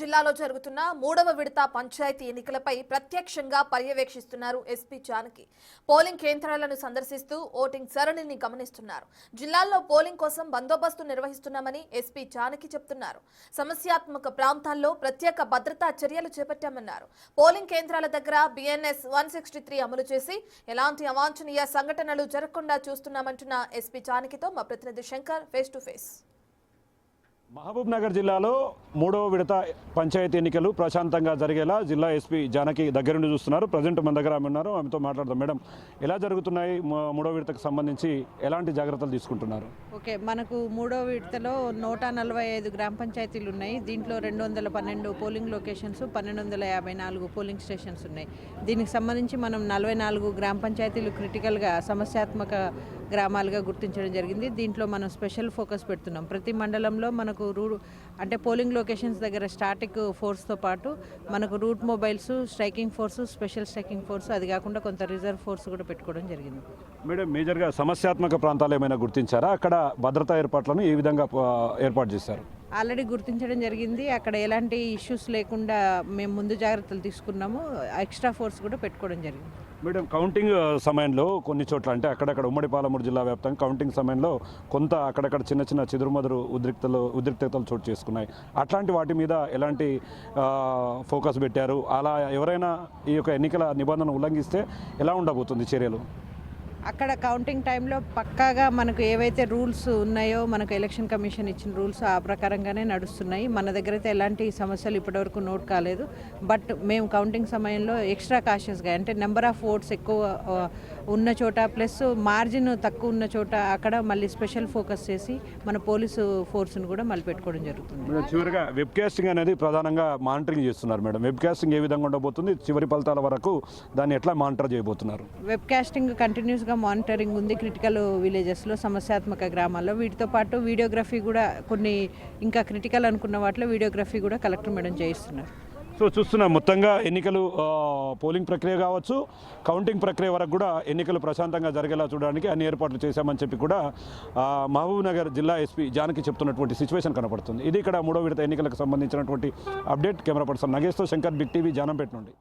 జిల్లాలో జరుగుతున్న 3వ విడత పంచాయతీ ఎన్నికలపై ప్రత్యక్షంగా పర్యవేక్షిస్తున్నారు ఎస్పీ జానకి. పోలింగ్ కేంద్రాలను సందర్శిస్తూ ఓటింగ్ సరళిని గమనిస్తున్నారు. జిల్లాల్లో పోలింగ్ కోసం బందోబస్తు నిర్వహిస్తున్నామని ఎస్పీ జానకి చెబుతున్నారు. సమస్యాత్మక ప్రాంతాల్లో ప్రత్యేక భద్రతా చర్యలు చేపట్టామన్నారు. పోలింగ్ కేంద్రాల దగ్గర బిఎన్ఎస్ 163 అమలు చేసి ఎలాంటి అవాంఛనీయ సంఘటనలు జరగకుండా చూస్తున్నామంటున్న ఎస్పీ జానకితో మా ప్రతినిధి Shankar face to face. Mahabubnagar జిల్లాలో 3వ విడత పంచాయతీ ఎన్నికలు ప్రశాంతంగా జరిగేలా జిల్లా ఎస్పీ జానకి దగ్గరుండి చూస్తున్నారు. ప్రజెంట్ మన దగ్గర ఆమె ఉన్నారు. ఆమెతో మాట్లాడదాం. మేడం, ఎలా జరుగుతున్నాయి? 3వ విడతకు సంబంధించి ఎలాంటి జాగ్రత్తలు తీసుకుంటున్నారు? ఓకే, మనకు 3వ విడతలో 145 గ్రామ పంచాయతీలు ఉన్నాయి. దీంట్లో 212 పోలింగ్ లొకేషన్స్, 1254 పోలింగ్ స్టేషన్స్ ఉన్నాయి. దీనికి సంబంధించి మనం 44 గ్రామ పంచాయతీలు క్రిటికల్గా సమస్యాత్మక గ్రామాలుగా గుర్తించడం జరిగింది. దీంట్లో మనం స్పెషల్ ఫోకస్ పెడుతున్నాం. ప్రతి మండలంలో మనకు అంటే పోలింగ్ లొకేషన్స్ దగ్గర స్టాటిక్ ఫోర్స్తో పాటు మనకు route mobiles, striking force, special striking force, అది కాకుండా కొంత రిజర్వ్ ఫోర్స్ కూడా పెట్టుకోవడం జరిగింది. మేడం, మేజర్గా సమస్యాత్మక ప్రాంతాలు ఏమైనా గుర్తించారా? అక్కడ భద్రతా ఏర్పాట్లను ఏ విధంగా ఏర్పాటు చేశారు? ఆల్రెడీ గుర్తించడం జరిగింది. అక్కడ ఎలాంటి ఇష్యూస్ లేకుండా మేము ముందు జాగ్రత్తలు తీసుకున్నాము. ఎక్స్ట్రా ఫోర్స్ కూడా పెట్టుకోవడం జరిగింది. మేడం, కౌంటింగ్ సమయంలో కొన్ని చోట్ల అంటే అక్కడక్కడ ఉమ్మడి పాలమూరు జిల్లా వ్యాప్తంగా కౌంటింగ్ సమయంలో కొంత అక్కడక్కడ చిన్న చిదురుమదురు ఉద్రిక్తతలు చోటు చేసుకున్నాయి. అట్లాంటి వాటి మీద ఎలాంటి ఫోకస్ పెట్టారు? అలా ఎవరైనా ఈ యొక్క ఎన్నికల నిబంధన ఉల్లంఘిస్తే ఎలా ఉండబోతుంది చర్యలు? అక్కడ కౌంటింగ్ టైంలో పక్కాగా మనకు ఏవైతే రూల్స్ ఉన్నాయో, మనకు ఎలక్షన్ కమిషన్ ఇచ్చిన రూల్స్ ఆ ప్రకారంగానే నడుస్తున్నాయి. మన దగ్గర అయితే ఎలాంటి సమస్యలు ఇప్పటివరకు నోట్ కాలేదు. బట్ మేము కౌంటింగ్ సమయంలో ఎక్స్ట్రా కాషియస్గా, అంటే నెంబర్ ఆఫ్ ఓట్స్ ఎక్కువ ఉన్న చోట ప్లస్ మార్జిన్ తక్కువ ఉన్న చోట అక్కడ మళ్ళీ స్పెషల్ ఫోకస్ చేసి మన పోలీసు ఫోర్స్ను కూడా మళ్ళీ పెట్టుకోవడం జరుగుతుంది. చివరిగా వెబ్ కాస్టింగ్ అనేది ప్రధానంగా మానిటరింగ్ చేస్తున్నారు. మేడం, వెబ్ కాస్టింగ్ ఏ విధంగా ఉండబోతుంది? చివరి ఫలితాల వరకు దాన్ని ఎట్లా మానిటర్ చేయబోతున్నారు? వెబ్ కాస్టింగ్ కంటిన్యూస్గా మానిటరింగ్ ఉంది క్రిటికల్ విలేజెస్లో, సమస్యాత్మక గ్రామాల్లో. వీటితో పాటు వీడియోగ్రఫీ కూడా కొన్ని ఇంకా క్రిటికల్ అనుకున్న వాటిలో వీడియోగ్రఫీ కూడా కలెక్టర్ మేడం చేయిస్తున్నారు. సో చూస్తున్నాం, మొత్తంగా ఎన్నికలు పోలింగ్ ప్రక్రియ కావచ్చు, కౌంటింగ్ ప్రక్రియ వరకు కూడా ఎన్నికలు ప్రశాంతంగా జరిగేలా చూడడానికి అన్ని ఏర్పాట్లు చేశామని చెప్పి కూడా మహబూబ్ నగర్ జిల్లా ఎస్పీ జానకి చెప్తున్నటువంటి సిచ్యువేషన్ కనపడుతుంది. ఇది ఇక్కడ 3వ విడత ఎన్నికలకు సంబంధించినటువంటి అప్డేట్. కెమెరా పర్సన్ నగేష్తో శంకర్, బిగ్ టీవీ, జానంపేట నుండి.